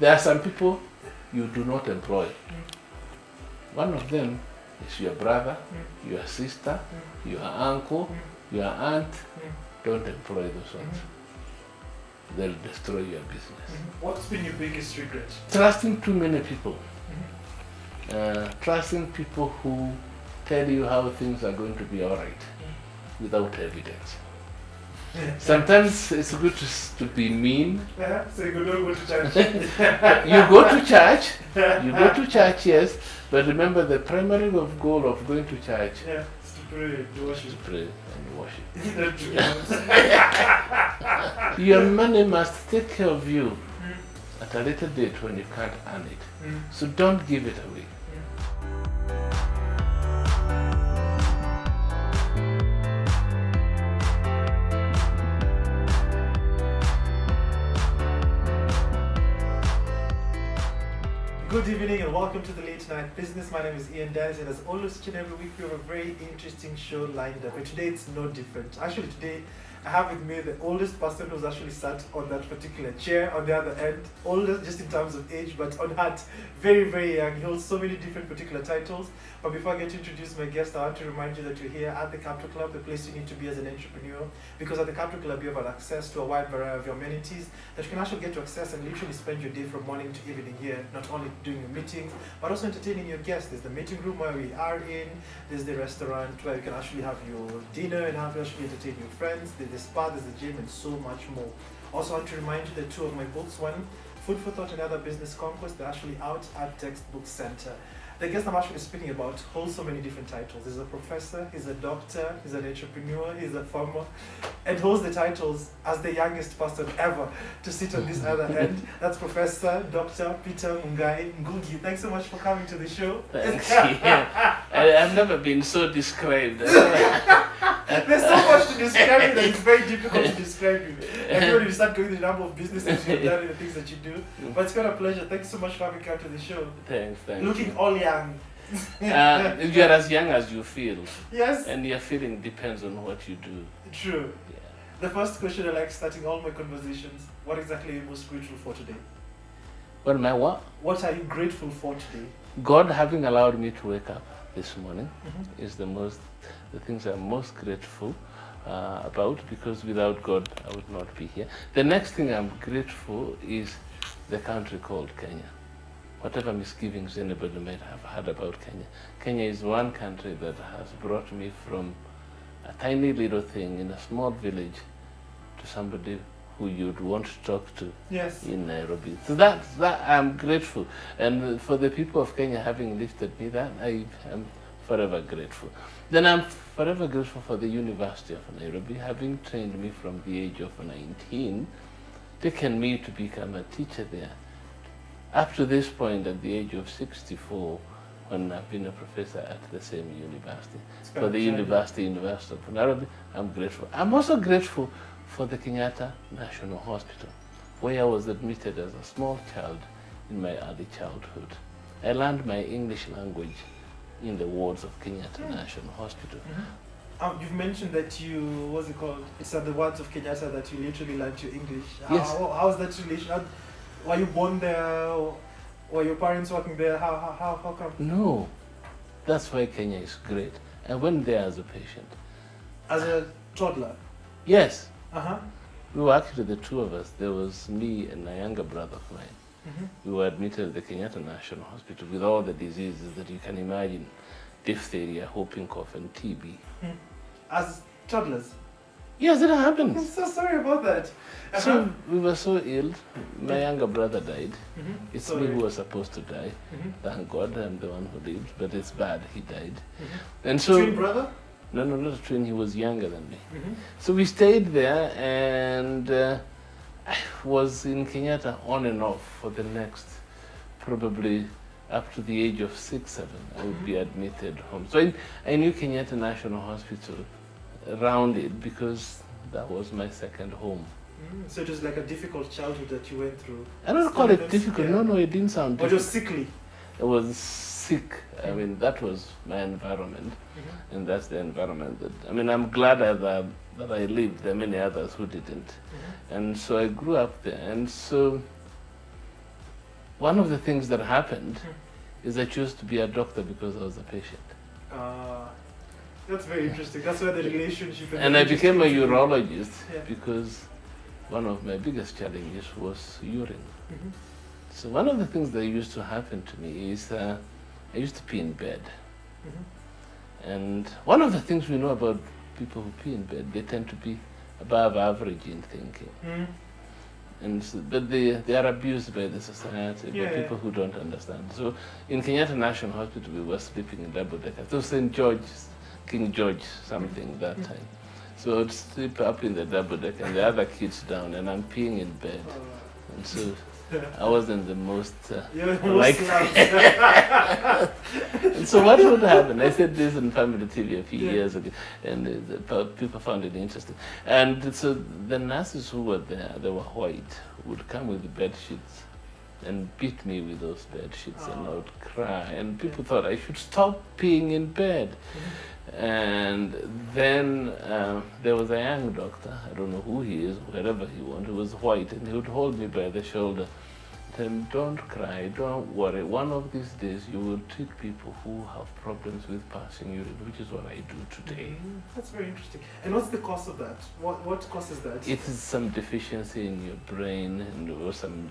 There are some people you do not employ. One of them is your brother, your sister, your uncle, your aunt. Don't employ those ones. They'll destroy your business. What's been your biggest regret? Trusting too many people. Trusting people who tell you how things are going to be all right without evidence. Sometimes it's good to be mean. So you don't go to church. You go to church. You go to church, yes. But remember, the primary goal of going to church is to pray, to worship. is to pray and worship. That's true. Your money must take care of you at a later date when you can't earn it. So don't give it away. Good evening and welcome to the Late Night Business. My name is Ian Daz, and as always, each and every week we have a very interesting show lined up. And today it's no different. Actually, today I have with me the oldest person who's actually sat on that particular chair on the other end. Oldest just in terms of age, but on heart, very, very young. He holds so many different particular titles. But before I get to introduce my guest, I want to remind you that you're here at the Capital Club, the place you need to be as an entrepreneur. Because at the Capital Club, you have access to a wide variety of amenities that you can actually get to access and literally spend your day from morning to evening here, not only doing your meetings, but also entertaining your guests. There's the meeting room where we are in, there's the restaurant where you can actually have your dinner and have actually entertain your friends, there's the spa, there's the gym, and so much more. Also, I want to remind you that two of my books, one, Food for Thought and Other Business Conquest, they're actually out at Textbook Center. The guest I'm actually speaking about holds so many different titles. He's a professor, he's a doctor, he's an entrepreneur, he's a farmer, and holds the titles as the youngest person ever to sit on this other end. That's Professor Dr. Peter Mungai. Ngugi, thanks so much for coming to the show. Thanks. Yeah. I've never been so described. There's so much to describe you that it's very difficult to describe you. And when you start going the number of businesses you've done and the things that you do. But it's kind of a pleasure. Thanks so much for having come to the show. Thanks. Looking all young. You're as young as you feel. Yes. And your feeling depends on what you do. True. Yeah. The first question I like starting all my conversations, what exactly are you most grateful for today? What am I what? What are you grateful for today? God having allowed me to wake up this morning is the things I'm most grateful about, because without God I would not be here. The next thing I'm grateful is the country called Kenya. Whatever misgivings anybody might have had about Kenya, Kenya is one country that has brought me from a tiny little thing in a small village to somebody who you'd want to talk to in Nairobi. So that I'm grateful. And for the people of Kenya having lifted me, that I am forever grateful. Then I'm forever grateful for the University of Nairobi, having trained me from the age of 19, taken me to become a teacher there. Up to this point, at the age of 64, when I've been a professor at the same university. For the University of Nairobi, I'm grateful. I'm also grateful for the Kenyatta National Hospital, where I was admitted as a small child in my early childhood. I learned my English language in the wards of Kenyatta National Hospital. You've mentioned that it's at the wards of Kenyatta that you literally learned your English. Yes. How's that relation? Were you born there? Or were your parents working there? How come? No, that's why Kenya is great. I went there as a patient. As a toddler? Yes. Uh-huh. We were actually the two of us. There was me and a younger brother of mine. We were admitted at the Kenyatta National Hospital with all the diseases that you can imagine: diphtheria, whooping cough, and TB. As toddlers? Yes, it happened. I'm so sorry about that. So we were so ill. My younger brother died. It's Sorry. me who was supposed to die. Thank God I'm the one who lived, but it's bad. He died. And so Twin brother? No, not a twin. He was younger than me. So we stayed there, and I was in Kenyatta on and off for the next, probably up to the age of 6, 7. I would be admitted home. So I knew Kenyatta National Hospital around it because that was my second home. So it was like a difficult childhood that you went through. I don't call it difficult. Yeah. No, it didn't sound difficult. But you're sickly. I was sick. I mean, that was my environment, and that's the environment that, I mean, I'm glad that I lived. There are many others who didn't. And so I grew up there. And so one of the things that happened is I chose to be a doctor because I was a patient. That's very interesting. That's where the relationship. And I became a urologist because one of my biggest challenges was urine. So one of the things that used to happen to me is I used to pee in bed. And one of the things we know about people who pee in bed, they tend to be above average in thinking. And so, but they are abused by the society, by people who don't understand. So in Kenyatta National Hospital, we were sleeping in double decker. So St. George's, King George something that time. So I'd sleep up in the double deck and the other kids down, and I'm peeing in bed. And so I wasn't the most And so what would happen? I said this on Family TV a few years ago, and people found it interesting. And so the nurses who were there, they were white, would come with the bed sheets and beat me with those bed sheets, and I would cry. And people thought I should stop peeing in bed. And then there was a young doctor, I don't know who he is, wherever he went, he was white, and he would hold me by the shoulder. Tell him, don't cry, don't worry. One of these days you will treat people who have problems with passing urine, which is what I do today. That's very interesting. And what's the cause of that? What causes that? It is some deficiency in your brain, and or some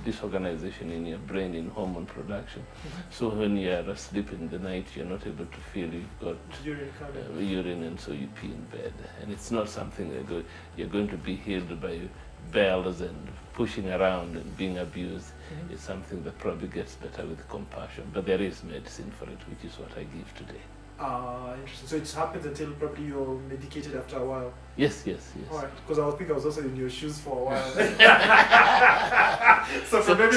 disorganization in your brain in hormone production. So when you are asleep in the night, you're not able to feel you've got urine, and so you pee in bed. And it's not something that you're going to be healed by bells and pushing around and being abused. It's something that probably gets better with compassion. But there is medicine for it, which is what I give today. Interesting. So it happens until probably you're medicated after a while. Yes. All right. Because I think I was also in your shoes for a while. So probably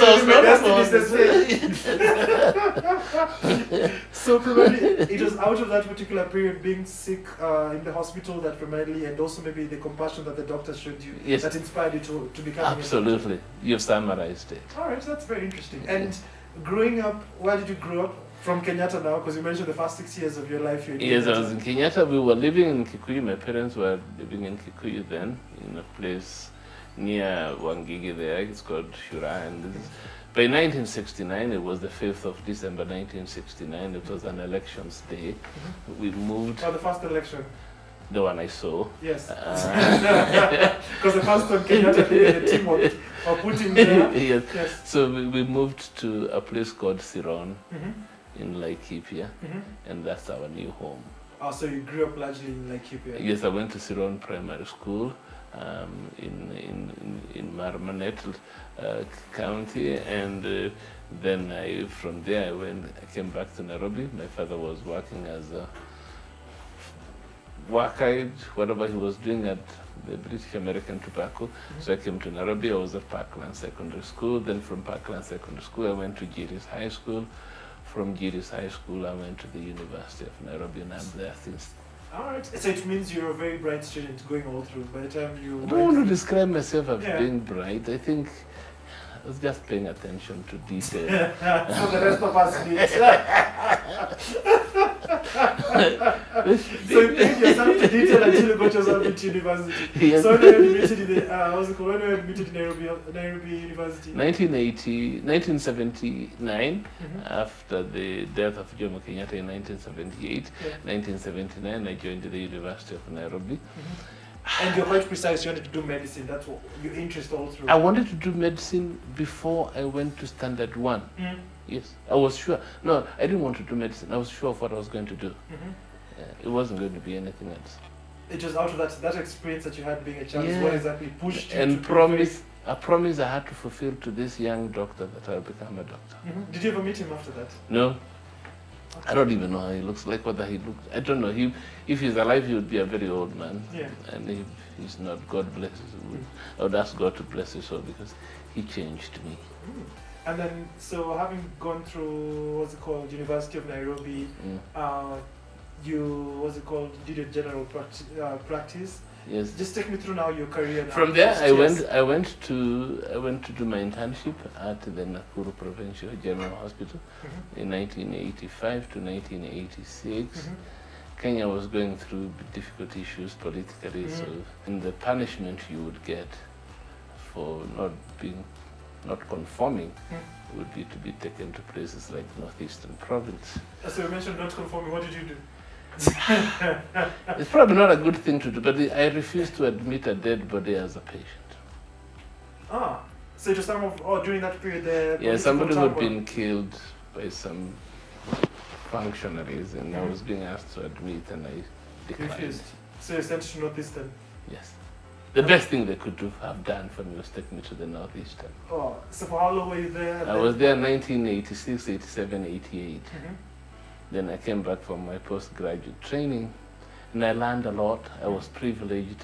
So probably it was out of that particular period, being sick in the hospital, that primarily, and also maybe the compassion that the doctor showed you, that inspired you to become. Absolutely. You've summarized it. All right. That's very interesting. And growing up, where did you grow up? From Kenyatta now, because you mentioned the first 6 years of your life you're in Yes, Kenyatta. I was in Kenyatta. We were living in Kikuyu. My parents were living in Kikuyu then, in a place near Wangigi there. It's called Shura. And this is, by 1969, it was the 5th of December 1969. It was an elections day. We moved. Oh, the first election. The one I saw. Yes. Because the first one Kenyatta did the team of putting there. Yes. So we moved to a place called Siron in Laikipia, and that's our new home. Oh, so you grew up largely in Laikipia? Yes, I went to Siron Primary School in Marmanet County, and then from there I came back to Nairobi. My father was working as a worker, whatever he was doing at the British American Tobacco. So I came to Nairobi. I was at Parkland Secondary School. Then from Parkland Secondary School, I went to Jiris High School. From Jiris High School, I went to the University of Nairobi, and I'm there since. All right. So it means you're a very bright student going all through. By the time you... I don't want to describe myself as being bright. I think I was just paying attention to detail. So the rest of us need. So you paid yourself to detail until you got yourself into university. Yes. So when were you admitted in when were you admitted in Nairobi University? 1979, after the death of Jomo Kenyatta in 1978. 1979, I joined the University of Nairobi. And you're quite precise, you wanted to do medicine, that's what your interest all through. I wanted to do medicine before I went to Standard 1. Yes, I was sure. No, I didn't want to do medicine. I was sure of what I was going to do. It wasn't going to be anything else. It was out of that experience that you had being a child, what exactly pushed you and to a promise I had to fulfill to this young doctor that I'll become a doctor. Did you ever meet him after that? No. I don't even know how he looks like, whether he looks... I don't know. If he's alive, he would be a very old man. And if he's not, God bless him. I would ask God to bless his soul, because he changed me. And then, so having gone through, University of Nairobi, you, did your general practice? Yes. Just take me through now your career. Now. From there, I went to do my internship at the Nakuru Provincial General Hospital in 1985 to 1986. Kenya was going through difficult issues politically, so and the punishment you would get for not being not conforming would be to be taken to places like Northeastern Province. So you mentioned not conforming. What did you do? It's probably not a good thing to do, but I refuse to admit a dead body as a patient. Ah, so just some of, during that period there. Yeah, somebody who had been killed by some functionaries, and I was being asked to admit, and I declined. Refused. So you sent to Northeastern. Yes. The best thing they could have done for me was take me to the Northeastern. Oh, so for how long were you there? I was there 1986, 87, 88. Mm-hmm. Then I came back for my postgraduate training, and I learned a lot. I was privileged.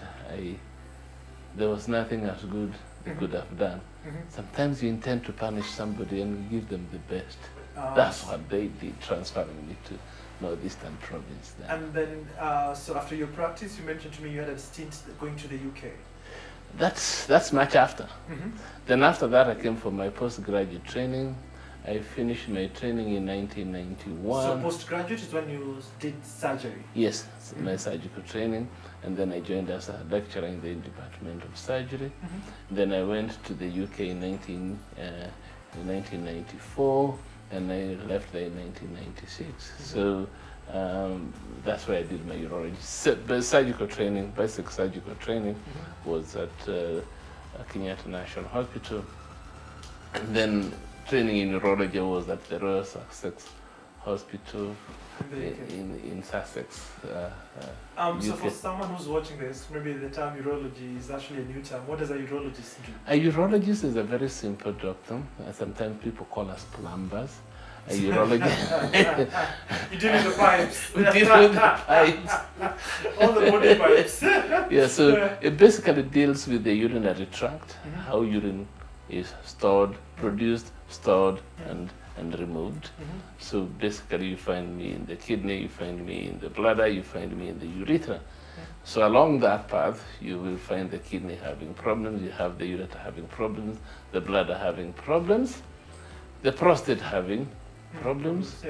There was nothing as good they could have done. Mm-hmm. Sometimes you intend to punish somebody and you give them the best. That's what they did, transferring me to Northeastern Province. Then. And then, so after your practice, you mentioned to me you had a stint going to the UK. That's much after. Mm-hmm. Then after that, I came for my postgraduate training. I finished my training in 1991. So postgraduate is when you did surgery? Yes, my surgical training. And then I joined as a lecturer in the Department of Surgery. Mm-hmm. Then I went to the UK in 1994, and I left there in 1996. Mm-hmm. So that's where I did my urology. Surgical training, basic surgical training, was at Kenyatta National Hospital. And then training in urology was at the Royal Sussex Hospital in Sussex. So for someone who's watching this, maybe the term urology is actually a new term. What does a urologist do? A urologist is a very simple doctor. Sometimes people call us plumbers. A urologist. You deal with the pipes. We deal with the pipes. All the body pipes. Yeah, so it basically deals with the urinary tract, how urine is stored, produced, stored, and removed. So basically you find me in the kidney, you find me in the bladder, you find me in the urethra. So along that path, you will find the kidney having problems, you have the urethra having problems, the bladder having problems, the prostate having problems,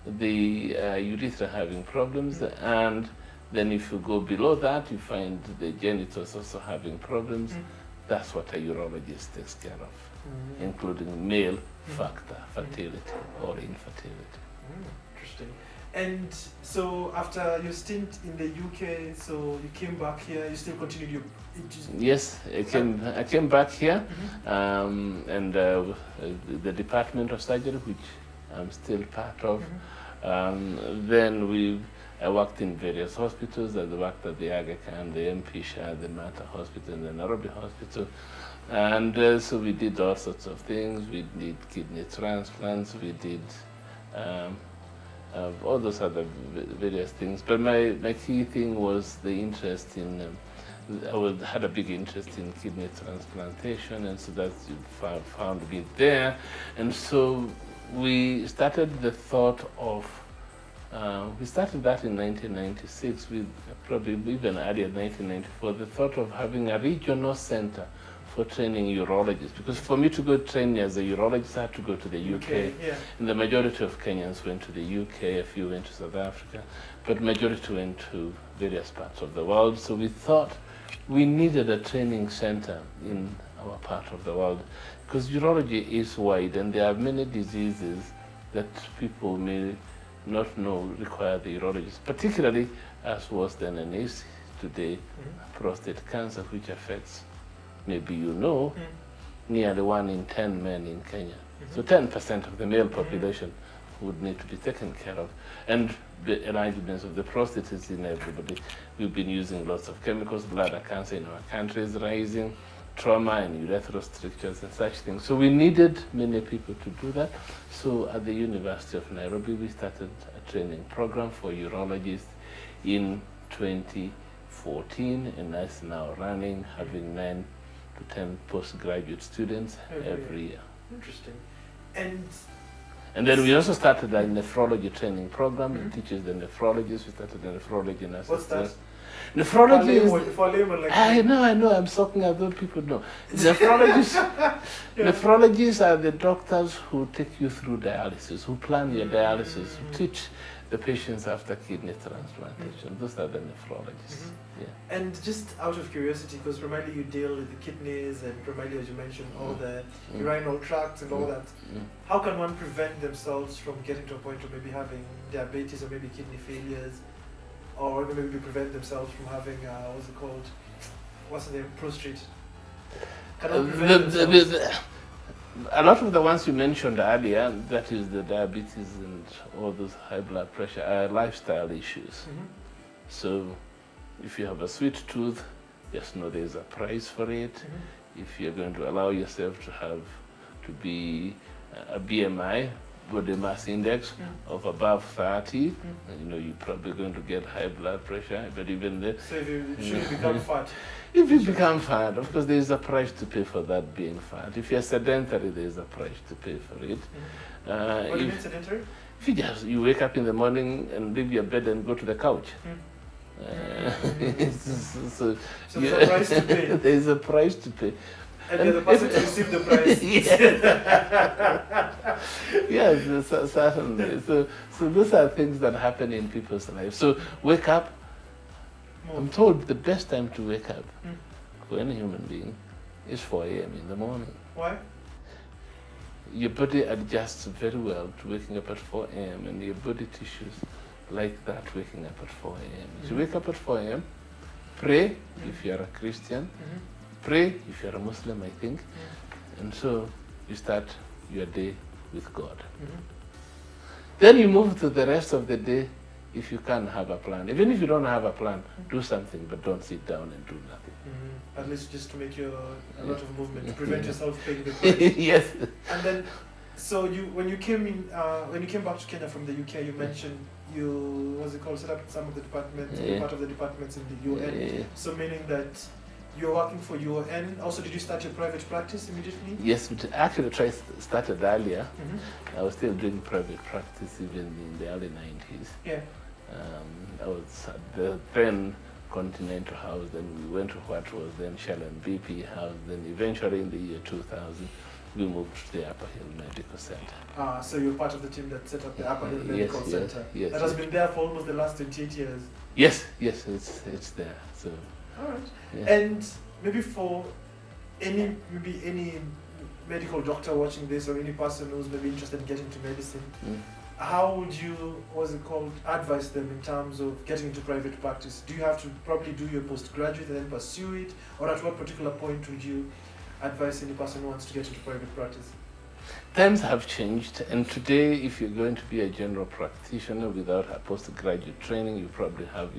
the urethra having problems, and then if you go below that, you find the genitals also having problems. That's what a urologist takes care of, including male factor, fertility or infertility. Interesting. And so after your stint in the UK, so you came back here, you still continued your... Yes, I came back here, and the Department of Surgery, which I'm still part of. Then I worked in various hospitals. I worked at the Aga Khan, the MP Shah, the Mata Hospital, and the Nairobi Hospital. And so we did all sorts of things. We did kidney transplants. We did all those other various things. But my key thing was the interest in, had a big interest in kidney transplantation, and so that's found me there. And so we started the thought of, we started that in 1996, with probably even earlier, 1994, the thought of having a regional center for training urologists. Because for me to go train as a urologist, I had to go to the UK. And the majority of Kenyans went to the UK, a few went to South Africa, but majority went to various parts of the world. So we thought we needed a training center in our part of the world, because urology is wide and there are many diseases that people may not know require the urologist, particularly as was then and is today, prostate cancer, which affects, maybe nearly 1 in 10 men in Kenya. So 10% of the male population would need to be taken care of. And the enlargements of the prostate is in everybody. We've been using lots of chemicals. Bladder cancer in our country is rising, trauma and urethral strictures and such things. So we needed many people to do that. So at the University of Nairobi, we started a training program for urologists in 2014, and that's now running, having 9 to 10 postgraduate students every year. Interesting. And then we also started a nephrology training program. It teaches the nephrologists. We started the nephrology and what's that? Nephrology is... For layman like I know, I'm talking as though people know. Nephrologists, nephrologists are the doctors who take you through dialysis, who plan your dialysis, who teach the patients after kidney transplantation. Those are the nephrologists. Yeah. And just out of curiosity, because primarily you deal with the kidneys and primarily, as you mentioned, all the urinary tracts and all that. How can one prevent themselves from getting to a point of maybe having diabetes or maybe kidney failures, or maybe prevent themselves from having what's it called? What's the name? Prostate. Can one prevent themselves? A lot of the ones you mentioned earlier, that is the diabetes and all those high blood pressure, are lifestyle issues. So if you have a sweet tooth, just know there's a price for it. If you're going to allow yourself to be a BMI, body mass index, of above 30, you know, you're probably going to get high blood pressure. But even then, so if you should become fat. If you become fat, of course, there is a price to pay for that being fat. If you're sedentary, there is a price to pay for it. What do you mean sedentary? If you wake up in the morning and leave your bed and go to the couch. So there's a price to pay. There is a price to pay. And you're the person to receive the price. Yes, certainly. So those are things that happen in people's lives. So wake up. I'm told the best time to wake up for any human being is 4 a.m. in the morning. Why? Your body adjusts very well to waking up at 4 a.m. and your body tissues like that waking up at 4 a.m. So wake up at 4 a.m., pray if you're a Christian, pray if you're a Muslim, I think, and so you start your day with God. Then you move to the rest of the day. If you can have a plan, even if you don't have a plan, do something, but don't sit down and do nothing. At least just to make a lot of movement, to prevent yourself paying the price. Yes. And then, so when you came back to Kenya from the UK, you mentioned set up some of the departments, part of the departments in the UN. So meaning that you're working for UN. Also, did you start your private practice immediately? Yes, we actually started earlier. I was still doing private practice even in the early 90s. Yeah. I was at the then Continental House, then we went to what was then Shell and BP House, then eventually in the year 2000, we moved to the Upper Hill Medical Center. So you're part of the team that set up the Upper Hill Medical Center. Yes, that has been there for almost the last 28 years. Yes, it's there. So. All right. Yeah. And maybe for any medical doctor watching this, or any person who's maybe interested in getting into medicine, how would you, advise them in terms of getting into private practice? Do you have to probably do your postgraduate and then pursue it? Or at what particular point would you advise any person who wants to get into private practice? Times have changed, and today if you're going to be a general practitioner without a postgraduate training, you probably have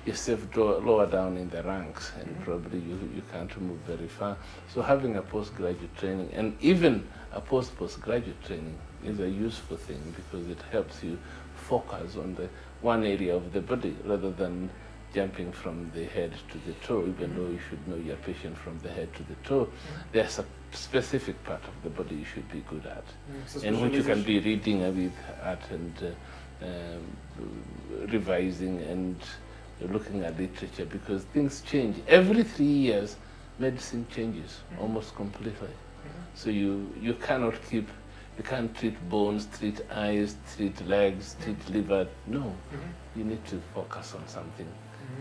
yourself lower down in the ranks, and probably you can't move very far. So having a postgraduate training, and even a postgraduate training, is a useful thing because it helps you focus on the one area of the body rather than jumping from the head to the toe, even though you should know your patient from the head to the toe. There's a specific part of the body you should be good at, and which you can be reading with at and revising and looking at literature, because things change. Every 3 years, medicine changes almost completely. So you cannot keep, you can't treat bones, treat eyes, treat legs, treat liver. No, you need to focus on something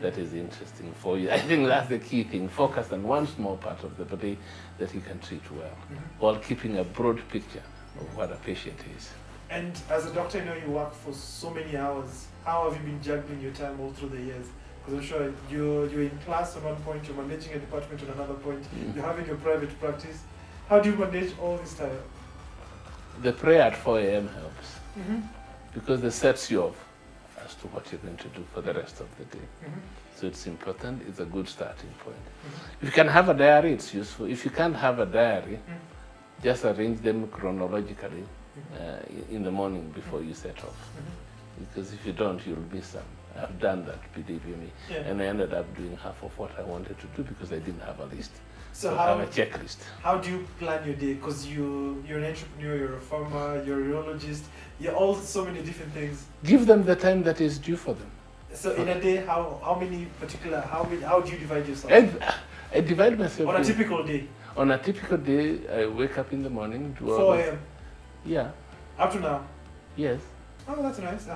that is interesting for you. I think that's the key thing. Focus on one small part of the body that you can treat well, while keeping a broad picture of what a patient is. And as a doctor, you work for so many hours. How have you been juggling your time all through the years? Because I'm sure you're in class at one point, you're managing a department at another point, you're having your private practice. How do you manage all this time? The prayer at 4 a.m. helps, because it sets you off as to what you're going to do for the rest of the day. So it's important, it's a good starting point. If you can have a diary, it's useful. If you can't have a diary, just arrange them chronologically in the morning before you set off. Because if you don't, you'll miss some. I've done that, believe you me. And I ended up doing half of what I wanted to do because I didn't have a list. So I have a checklist. How do you plan your day? Because you're an entrepreneur, you're a farmer, you're a urologist, you're all so many different things. Give them the time that is due for them. So in a day, how do you divide yourself? I divide myself. On a typical day? On a typical day, I wake up in the morning. 4 a.m.? Yeah. Up to now? Yes. Oh, that's nice.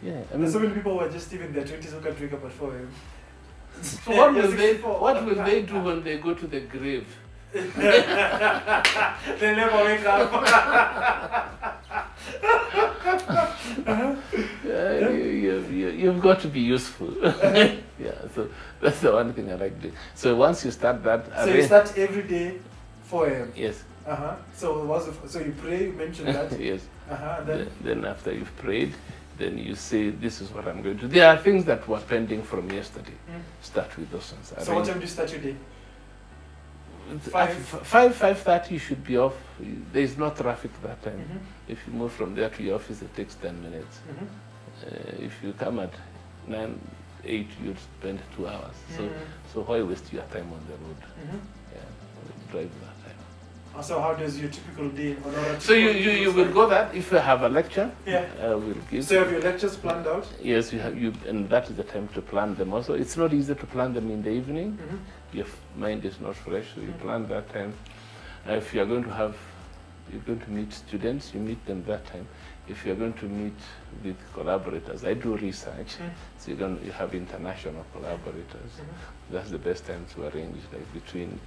Yeah, I There's mean, so many people who are just even in their 20s who can't wake up at 4 a.m. so what Yeah, will they 64. what will they do when they go to the grave? They never wake up. You've got to be useful. Yeah, so that's the one thing I like doing. So once you start that, So you start every day 4 a.m. Yes. So you pray, you mentioned that. Yes. Then Then after you've prayed, then you say, this is what I'm going to do. There are things that were pending from yesterday. Start with those ones. So what time do you start your day? 5:30 you should be off. There is no traffic that time. If you move from there to your office, it takes 10 minutes. If you come at 9, 8, you'd spend 2 hours. So why waste your time on the road? Yeah, drive that time. So how does your typical day? So you will go that if you have a lecture. Yeah. We'll give. So you have your lectures planned out? Yes, and that is the time to plan them. Also, it's not easy to plan them in the evening. Your mind is not fresh, so you plan that time. If you're going to meet students, you meet them that time. If you're going to meet with collaborators, I do research, so you have international collaborators. That's the best time to arrange, like between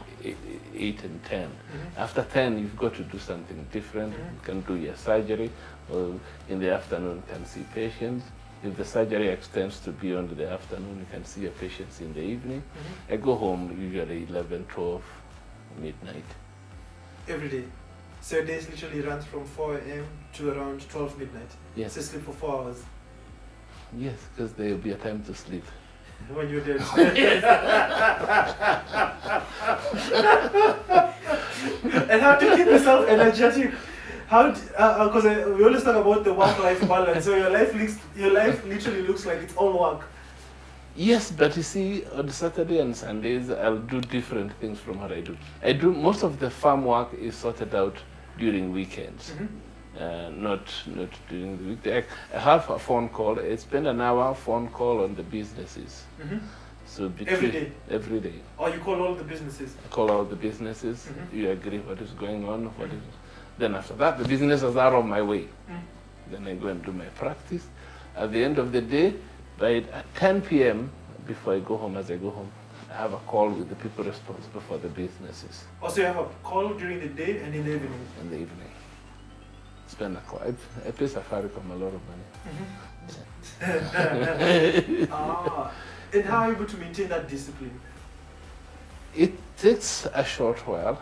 8 and 10. After 10, you've got to do something different. You can do your surgery, or in the afternoon, you can see patients. If the surgery extends to beyond the afternoon, you can see your patients in the evening. I go home usually 11, 12, midnight. Every day? So your days literally runs from 4 a.m. to around 12 midnight? Yes. So you sleep for 4 hours? Yes, because there will be a time to sleep. When you're dead. And how do you keep yourself energetic? Because we always talk about the work-life balance. So your life literally looks like it's all work. Yes, but you see, on Saturday and Sundays, I'll do different things from what I do. Most of the farm work is sorted out during weekends, not during the weekday. I have a phone call. I spend an hour phone call on the businesses. So Every day? Every day. Or you call all the businesses? I call all the businesses. You agree what is going on. Then after that, the businesses are on my way. Then I go and do my practice. At the end of the day, by 10 p.m., before I go home, I have a call with the people responsible for the businesses. Also, you have a call during the day and in the evening? In the evening. Spend a call. I pay Safaricom a lot of money. And how are you able to maintain that discipline? It takes a short while.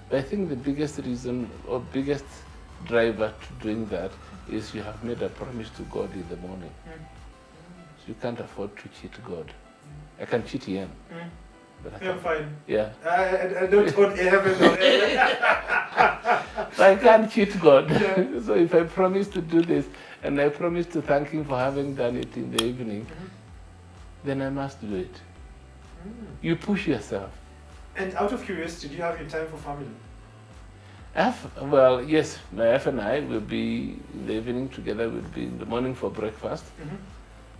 But I think the biggest reason or biggest driver to doing that is you have made a promise to God in the morning. So you can't afford to cheat God. I can cheat Ian. But I'm fine. Yeah. I don't own heaven or So I can't cheat God. Yeah. So if I promise to do this, and I promise to thank Him for having done it in the evening, then I must do it. You push yourself. And out of curiosity, do you have your time for family? Well, yes, my wife and I will be in the evening together. We'll be in the morning for breakfast.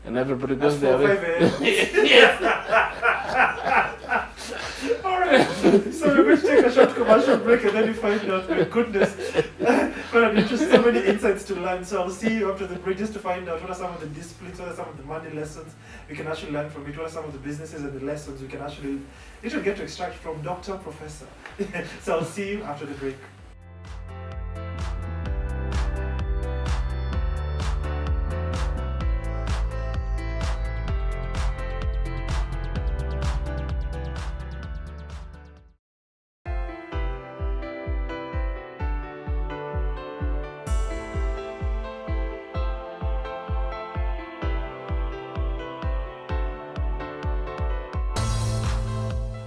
And everybody goes their way. Yes. Alright, so we're going to take a short commercial break and then we find out, my goodness, what an interest, so many insights to learn. So I'll see you after the break just to find out what are some of the disciplines, what are some of the money lessons we can actually learn from it, what are some of the businesses and the lessons we can actually get to extract from Dr. Professor. So I'll see you after the break.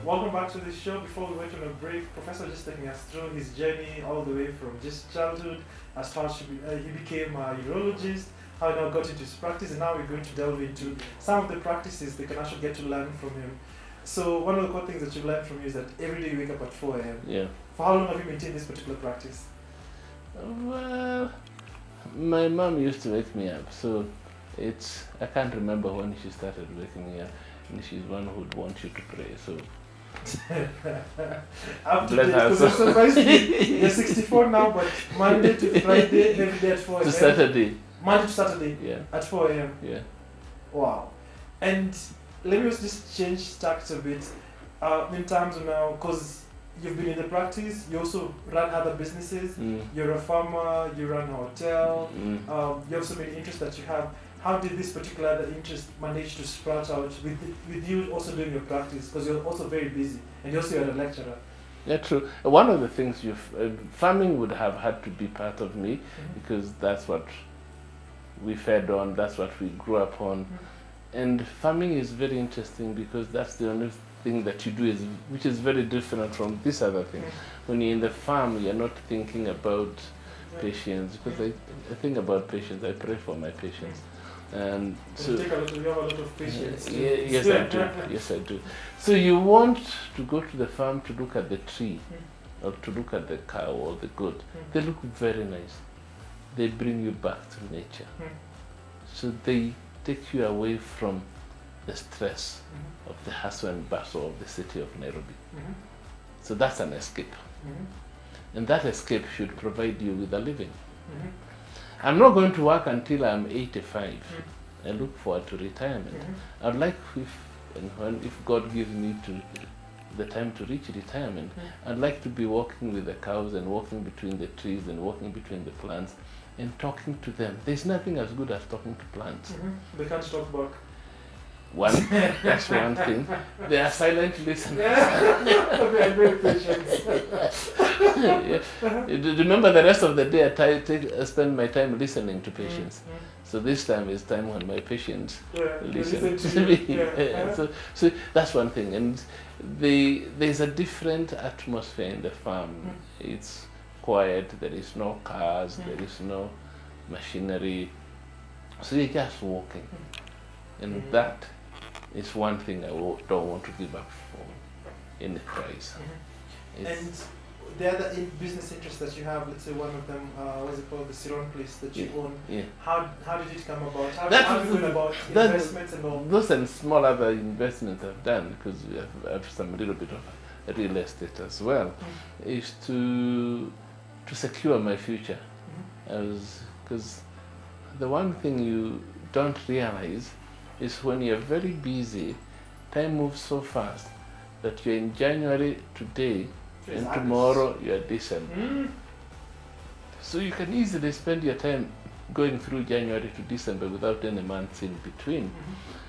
Welcome back to the show. Before we went on a break, Professor just taking us through his journey all the way from just childhood, as far as he became a urologist, how he now got into his practice, and now we're going to delve into some of the practices they can actually get to learn from him. So one of the core things that you've learned from you is that every day you wake up at 4 a.m. Yeah. For how long have you maintained this particular practice? Well, my mom used to wake me up, so I can't remember when she started waking me up, and she's one who would want you to pray, so. Up to date, because I'm surprised you're 64 now, but Monday to Friday, every day at 4 a.m. To Saturday. Monday to Saturday Yeah. at 4 a.m. Yeah. Wow. And let me just change tacks a bit in terms of now, because you've been in the practice, you also run other businesses, you're a farmer, you run a hotel, you have so many interests that you have. How did this particular other interest manage to sprout out with you also doing your practice? Because you're also very busy and you're also a lecturer. Yeah, true. One of the things farming would have had to be part of me because that's what we fed on, that's what we grew up on. And farming is very interesting because that's the only thing that you do, which is very different from this other thing. When you're in the farm, you're not thinking about patients, because I think about patients, I pray for my patients. And so you have a lot of patience. yes, I do. Yes, I do. So you want to go to the farm to look at the tree, or to look at the cow or the goat. They look very nice. They bring you back to nature. So they take you away from the stress of the hustle and bustle of the city of Nairobi. So that's an escape. And that escape should provide you with a living. I'm not going to work until I'm 85. I look forward to retirement. I'd like, if God gives me the time to reach retirement, I'd like to be walking with the cows and walking between the trees and walking between the plants and talking to them. There's nothing as good as talking to plants. They can't talk back. That's one thing. They are silent listeners. They are very patient. Remember, the rest of the day I spend my time listening to patients. So this time is time when my patients listen to me. So that's one thing. And there's a different atmosphere in the farm. It's quiet, there is no cars, there is no machinery. So you're just walking. And that is one thing I don't want to give up for any price. And the other business interests that you have, let's say one of them, what's it called, the Siron place that you own. How did it come about? How have you gone about investments and all? Those and small other investments I've done, because I have some little bit of real estate as well, is to secure my future. Because the one thing you don't realize is when you're very busy, time moves so fast that you're in January today and tomorrow you're December. So you can easily spend your time going through January to December without any months in between,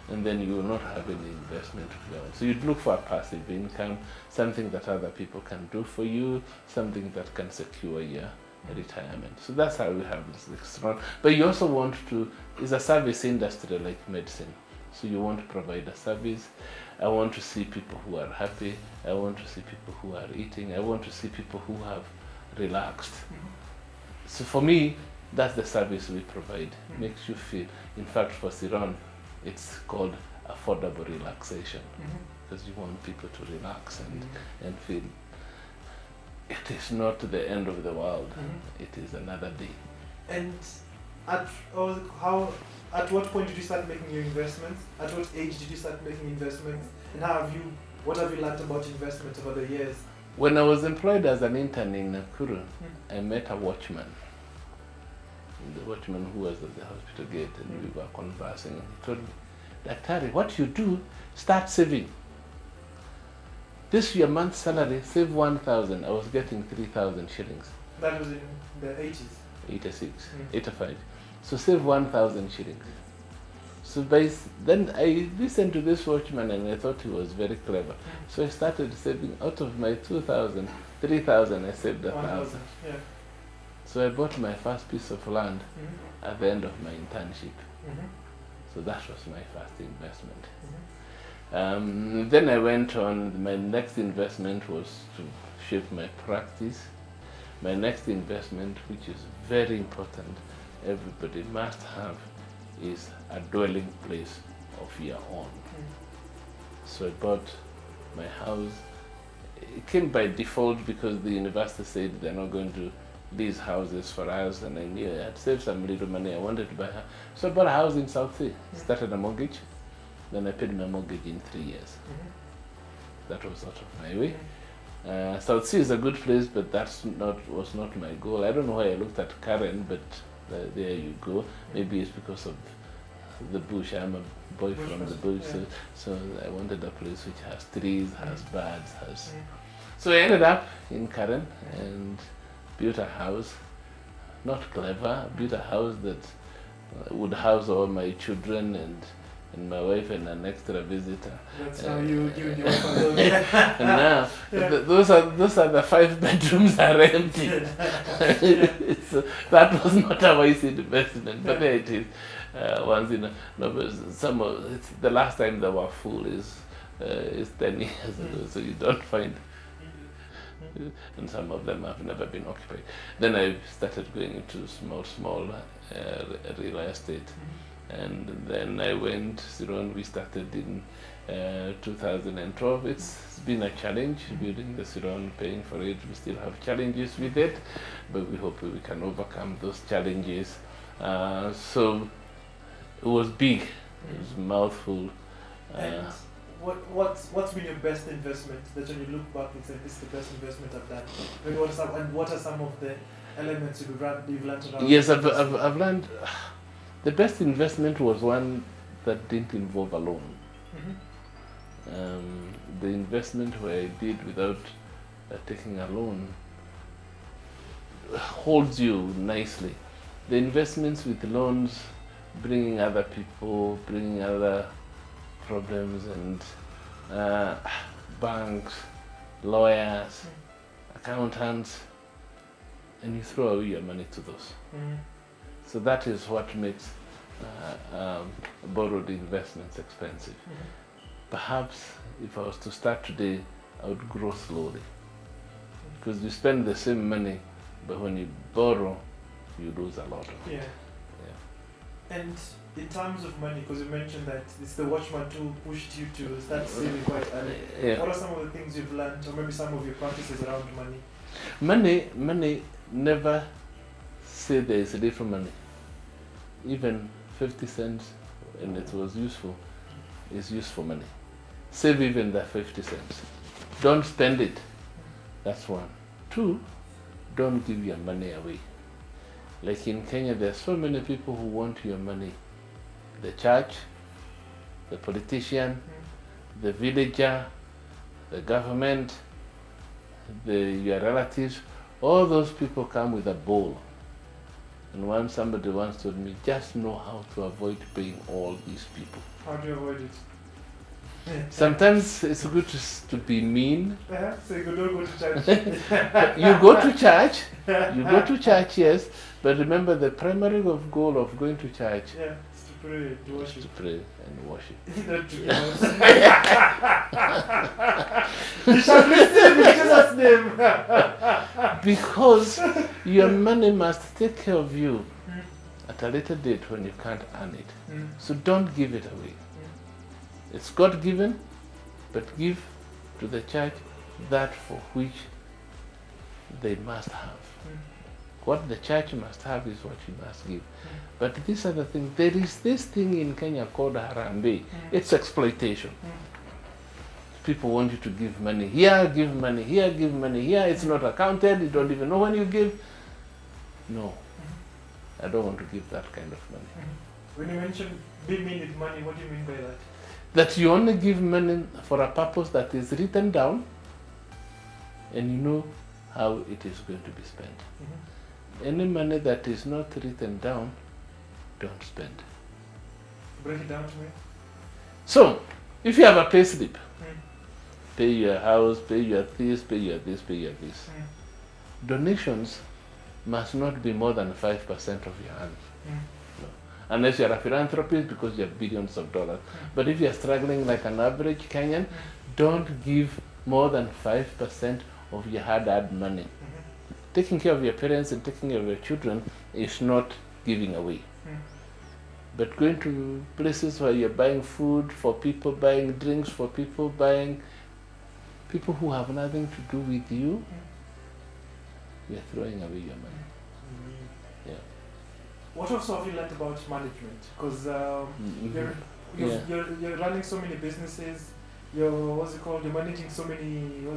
and then you will not have any investment to go on. So you'd look for a passive income, something that other people can do for you, something that can secure your retirement. So that's how we have this restaurant. But you also want to, it's a service industry like medicine. So you want to provide a service. I want to see people who are happy. I want to see people who are eating. I want to see people who have relaxed. So for me, that's the service we provide. Makes you feel, in fact for Siron, it's called affordable relaxation. Because you want people to relax and feel it is not the end of the world. It is another day. And at what point did you start making your investments? At what age did you start making investments? And what have you learned about investment over the years? When I was employed as an intern in Nakuru, I met a watchman. The watchman who was at the hospital gate, and we were conversing, and he told me, Daktari, what you do, start saving. This your month's salary, save 1,000. I was getting 3,000 shillings. That was in the 80s? 86, 85. So save 1,000 shillings. So then I listened to this watchman and I thought he was very clever. So I started saving out of my 2,000, 3,000, I saved 1,000. So I bought my first piece of land at the end of my internship. So that was my first investment. Then I went on, my next investment was to shape my practice. My next investment, which is very important, everybody must have, is a dwelling place of your own. So I bought my house. It came by default because the university said they're not going to lease houses for us, and I knew I had saved some little money. I wanted to buy a house. So I bought a house in South Sea, started a mortgage, then I paid my mortgage in 3 years. That was out of my way. South Sea is a good place, but was not my goal. I don't know why I looked at Karen, but there you go. Maybe it's because of the bush. I'm a boy from the bush, so I wanted a place which has trees, has birds, has. So I ended up in Karen and built a house. Not clever, built a house that would house all my children and my wife and an extra visitor. That's how you and your wife alone. And now those are the 5 bedrooms are empty. So that was not a wise investment, but there it is. Once in the last time they were full is 10 years ago, so you don't find. And some of them have never been occupied. Then I started going into small real estate. And then I went, we started in 2012. It's been a challenge building the Ciron, paying for it. We still have challenges with it, but we hope we can overcome those challenges. So it was big, it was a mouthful. And what's been your best investment that when you look back and say, this is the best investment I've done? What are some of the elements you've learned around? Yes, I've learned. The best investment was one that didn't involve a loan. The investment where I did without taking a loan holds you nicely. The investments with loans, bringing other people, bringing other problems, and banks, lawyers, accountants, and you throw away your money to those. So that is what makes borrowed investments expensive. Perhaps if I was to start today, I would grow slowly. Because you spend the same money, but when you borrow, you lose a lot of it. And in terms of money, because you mentioned that it's the Watchman who pushed you to start saving quite early. What are some of the things you've learned, or maybe some of your practices around money? Money never say there is little money. Even 50 cents, and it was useful, is useful money. Save even the 50 cents. Don't spend it. That's one. 2, don't give your money away. Like in Kenya, there are so many people who want your money. The church, the politician, the villager, the government, your relatives, all those people come with a bowl. And once somebody once told me, just know how to avoid paying all these people. How do you avoid it? Sometimes it's good to be mean. So you don't go to church. You go to church. You go to church, yes. But remember, the primary goal of going to church is to pray, to worship. To pray and worship. Not to You shall receive in Jesus' name. Because your money must take care of you at a later date when you can't earn it. So don't give it away. It's God given, but give to the church that for which they must have. What the church must have is what you must give. But these are the things. There is this thing in Kenya called harambe. It's exploitation. People want you to give money here, give money here, give money here. It's not accounted. You don't even know when you give. No, I don't want to give that kind of money. When you mention be mean with money, what do you mean by that? That you only give money for a purpose that is written down, and you know how it is going to be spent. Any money that is not written down, don't spend. Break it down to me. So, if you have a pay slip, pay your house, pay your this, pay your this, pay your this. Donations must not be more than 5% of your earnings. No. Unless you're a philanthropist because you have billions of dollars. But if you're struggling like an average Kenyan, don't give more than 5% of your hard-earned money. Taking care of your parents and taking care of your children is not giving away. But going to places where you're buying food for people, buying drinks for people, buying people who have nothing to do with you, you're throwing away your money. What also have you learned about management? Because you're running so many businesses. You're managing so many,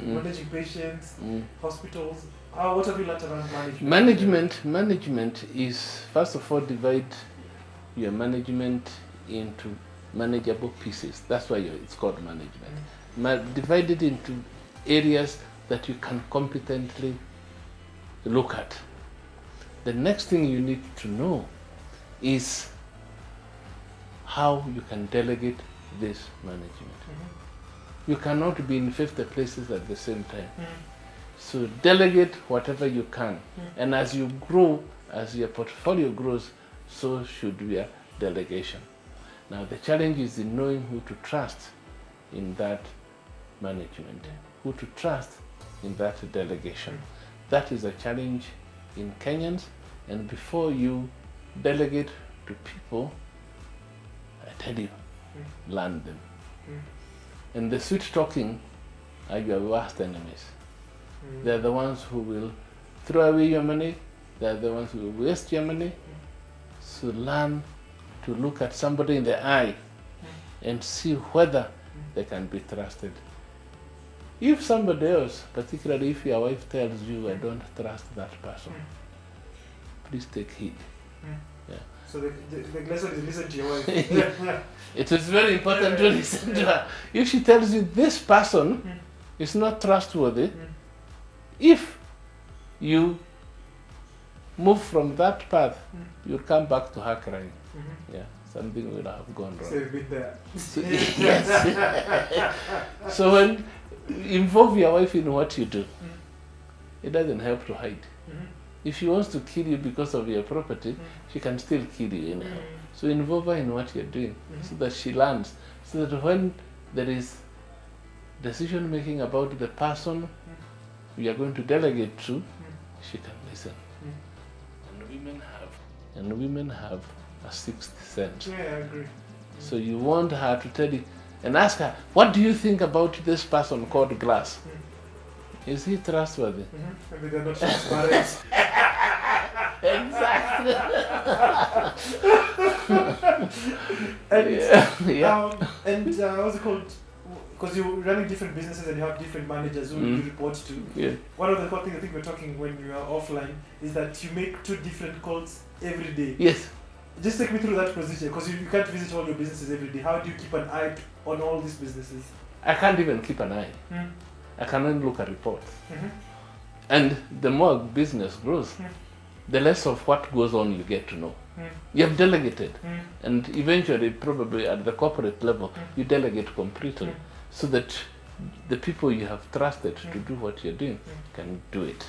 managing patients, hospitals. What have you learned around management? Management is, first of all, divide your management into manageable pieces. That's why it's called management. Divide it into areas that you can competently look at. The next thing you need to know is how you can delegate this management. You cannot be in 50 places at the same time. So delegate whatever you can. And as you grow, as your portfolio grows, so should your delegation. Now the challenge is in knowing who to trust in that management, who to trust in that delegation. That is a challenge in Kenyans, and before you delegate to people, I tell you, learn them. And the sweet talking are your worst enemies. They're the ones who will throw away your money, they're the ones who will waste your money. So learn to look at somebody in the eye and see whether they can be trusted. If somebody else, particularly if your wife tells you, I don't trust that person, please take heed. Yeah. So the lesson is listen to your wife. It is very important to listen to her. If she tells you this person is not trustworthy, if you move from that path, you'll come back to her crying. Yeah, something will have gone wrong. So you've been there. So, yes. So when you involve your wife in what you do, it doesn't help to hide. If she wants to kill you because of your property, she can still kill you anyhow. So involve her in what you're doing, so that she learns, so that when there is decision making about the person you are going to delegate to, she can listen. And women have a sixth sense. Yeah, I agree. So you want her to tell you and ask her, what do you think about this person called Glass? Is he trustworthy? Maybe they're not transparent. Exactly. And what's it called? Because you're running different businesses and you have different managers who you report to. Yeah. One of the core things I think we're talking when you are offline is that you make 2 different calls every day. Yes. Just take me through that procedure, because you can't visit all your businesses every day. How do you keep an eye on all these businesses? I can't even keep an eye. I can only look at reports. And the more business grows, the less of what goes on you get to know. You have delegated. And eventually, probably at the corporate level, you delegate completely, so that the people you have trusted to do what you're doing can do it.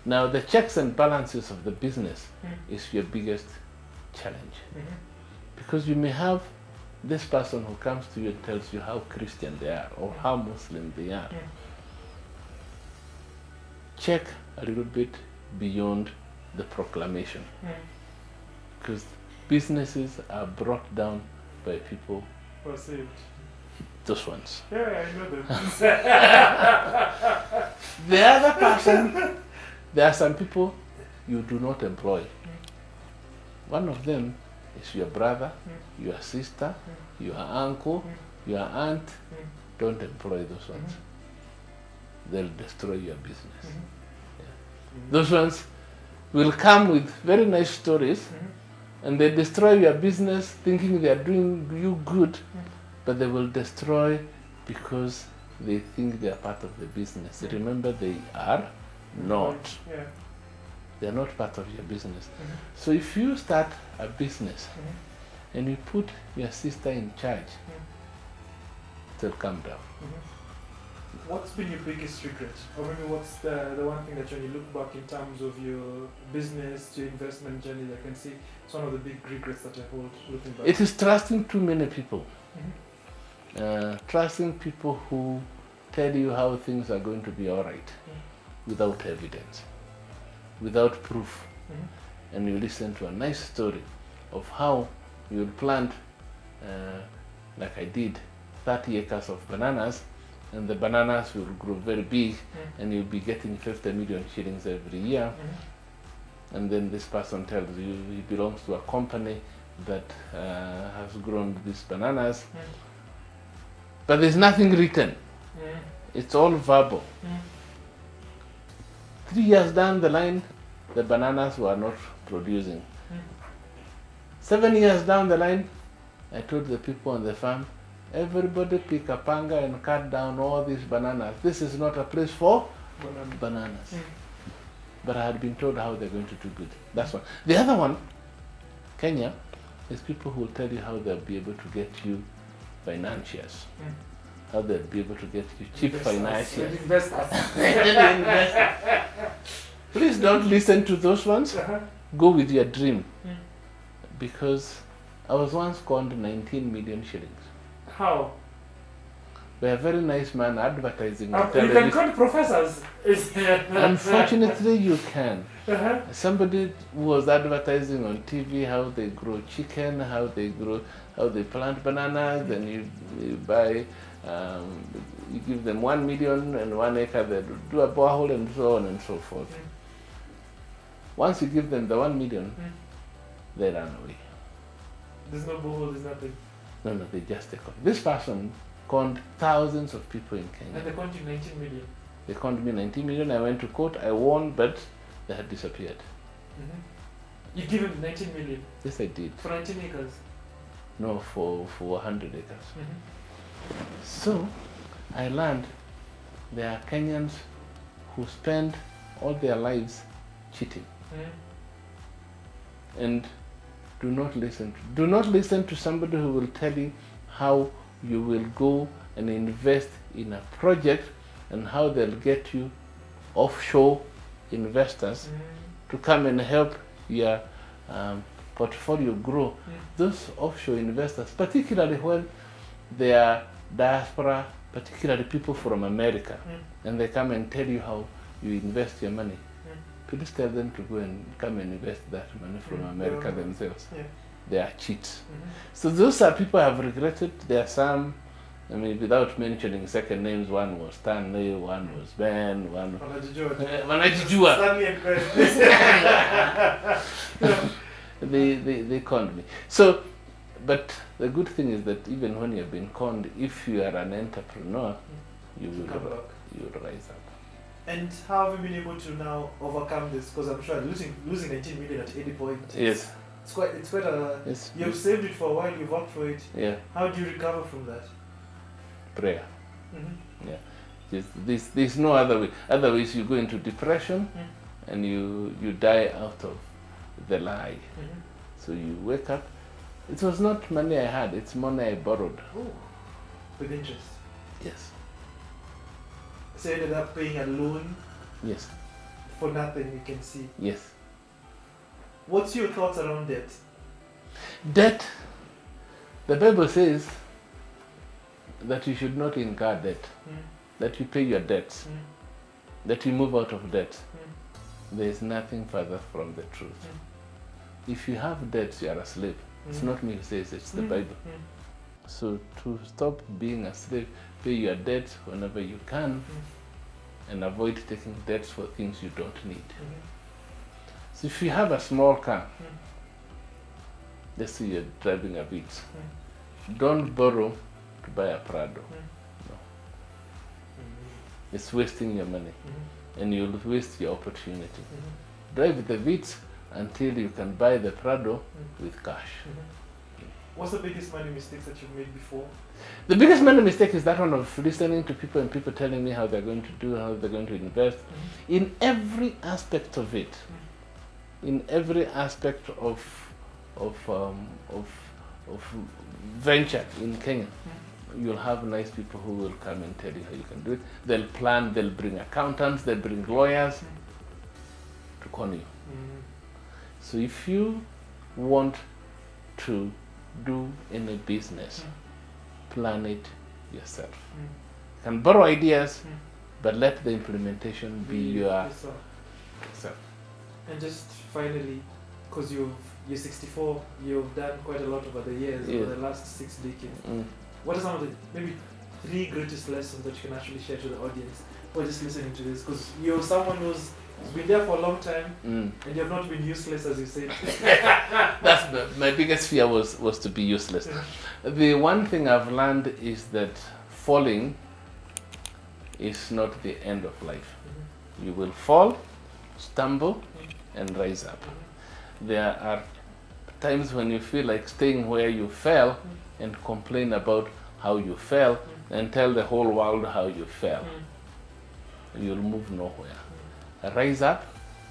Now, the checks and balances of the business is your biggest challenge. Because you may have this person who comes to you and tells you how Christian they are or how Muslim they are. Check a little bit beyond the proclamation. Because businesses are brought down by people. Perceived. Those ones. Yeah, I know them. The other person, there are some people you do not employ. One of them is your brother, your sister, your uncle, your aunt. Don't employ those ones. They'll destroy your business. Yeah. Those ones will come with very nice stories, and they destroy your business thinking they are doing you good, but they will destroy because they think they are part of the business. Remember, they are not. Yeah. They are not part of your business. So if you start a business and you put your sister in charge, they'll come down. What's been your biggest regret? Or maybe what's the one thing that when you look back in terms of your business, your investment journey, I can see it's one of the big regrets that I hold looking back? It is trusting too many people. Trusting people who tell you how things are going to be all right without evidence, without proof. And you listen to a nice story of how you'll plant, like I did, 30 acres of bananas, and the bananas will grow very big, and you'll be getting 50 million shillings every year. And then this person tells you he belongs to a company that has grown these bananas, but there's nothing written. It's all verbal. 3 years down the line, the bananas were not producing. 7 years down the line, I told the people on the farm, everybody pick a panga and cut down all these bananas. This is not a place for bananas. But I had been told how they're going to do good. That's one. The other one, Kenya, is people who will tell you how they'll be able to get you financials. How they'll be able to get you cheap financials. Please don't listen to those ones. Go with your dream. Because I was once conned 19 million shillings. How? By a very nice man advertising. You can con professors. Unfortunately, you can. Somebody who was advertising on TV how they grow chicken, how they plant bananas, and you buy, you give them 1 million and 1 acre, they do a borehole and so on and so forth. Once you give them the 1 million, they run away. There's no borehole, there's nothing. No, they just take off. This person conned thousands of people in Kenya. And they conned you 19 million. They conned me 19 million. I went to court, I won, but they had disappeared. You give him 19 million? Yes, I did. For 19 acres? No, for 100 acres. So, I learned there are Kenyans who spend all their lives cheating. And do not listen to somebody who will tell you how you will go and invest in a project and how they'll get you offshore investors to come and help your portfolio grow. Those offshore investors, particularly when they are diaspora, particularly people from America, and they come and tell you how you invest your money, please tell them to go and come and invest that money from America themselves. They are cheats. So those are people I have regretted. There are some, I mean, without mentioning second names, one was Stanley, one was Ben, one Wanajijua. Stanley and Ben. They conned me. So, but the good thing is that even when you've been conned, if you are an entrepreneur, you will rise up. And how have you been able to now overcome this? Because I'm sure losing 19 million at any point. Yes. It's quite a. Yes. You've saved it for a while. You've worked for it. Yeah. How do you recover from that? Prayer. Yeah. There's no other way. Otherwise, you go into depression, and you die out of the lie. So you wake up. It was not money I had. It's money I borrowed. Oh, with interest. Yes. So you ended up paying a loan. Yes. For nothing, you can see. Yes. What's your thoughts around debt? Debt, the Bible says that you should not incur debt, that you pay your debts, that you move out of debt. There is nothing further from the truth. If you have debts, you are a slave. It's not me who says it, it's the Bible. So to stop being a slave, pay your debts whenever you can, and avoid taking debts for things you don't need. So if you have a small car, let's say you're driving a Vitz, don't borrow to buy a Prado. No. It's wasting your money, and you'll waste your opportunity. Drive the Vitz until you can buy the Prado with cash. What's the biggest money mistakes that you've made before? The biggest money mistake is that one of listening to people and people telling me how they're going to do, how they're going to invest. In every aspect of it, in every aspect of venture in Kenya, you'll have nice people who will come and tell you how you can do it. They'll plan, they'll bring accountants, they'll bring lawyers to con you. So if you want to do any business, plan it yourself. You can borrow ideas, but let the implementation be yourself. And just finally, because you're 64, you've done quite a lot over the years, over the last 6 decades. What are some of the maybe 3 greatest lessons that you can actually share to the audience who are just listening to this? Because you're someone who's been there for a long time, and you have not been useless, as you said. That's my biggest fear was to be useless. The one thing I've learned is that falling is not the end of life. You will fall, stumble and rise up. There are times when you feel like staying where you fell and complain about how you fell and tell the whole world how you fell. You'll move nowhere. Rise up,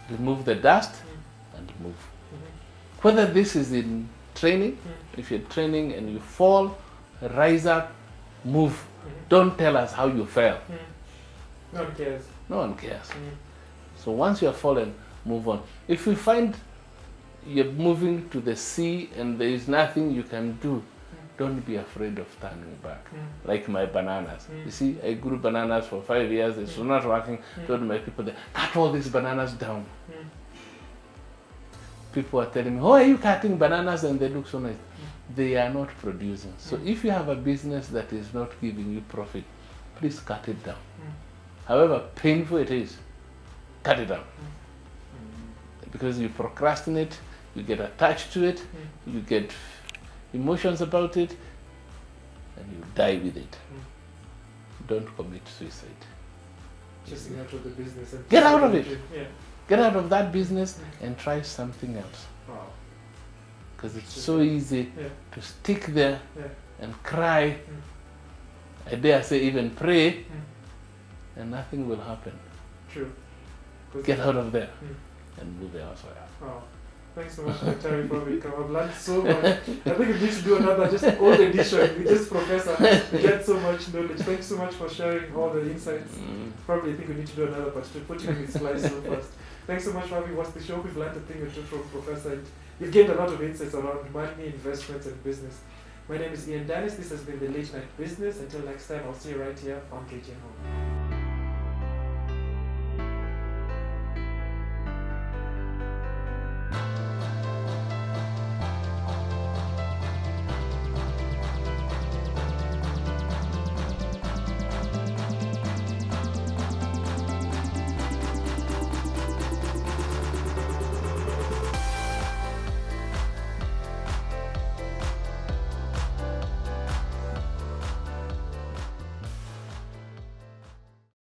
remove the dust, and move. Whether this is in training, if you're training and you fall, rise up, move. Don't tell us how you fell. No one cares. No one cares. So once you're fallen, move on. If you find you're moving to the sea and there is nothing you can do, don't be afraid of turning back. Like my bananas. You see, I grew bananas for 5 years. It's not working. Told my people, cut all these bananas down. People are telling me, oh, are you cutting bananas and they look so nice? They are not producing. So if you have a business that is not giving you profit, please cut it down. However painful it is, cut it down. Because you procrastinate, you get attached to it, you get emotions about it, and you die with it. Don't commit suicide. Just get out of the business. And Get out of it. Yeah. Get out of that business and try something else. Wow. Because it's so easy to stick there and cry, I dare say even pray, and nothing will happen. True. Get out of there and move elsewhere. Wow. Thanks so much for Terry for me. I've learned so much. I think we need to do another just old edition with this professor. We get so much knowledge. Thanks so much for sharing all the insights. Probably think we need to do another, but to put in his slides so fast. Thanks so much for having watched the show. We've learned a thing or two from Professor. And you've gained a lot of insights around money, investments, and business. My name is Ian Dennis. This has been the Late Night Business. Until next time, I'll see you right here on KTN Home.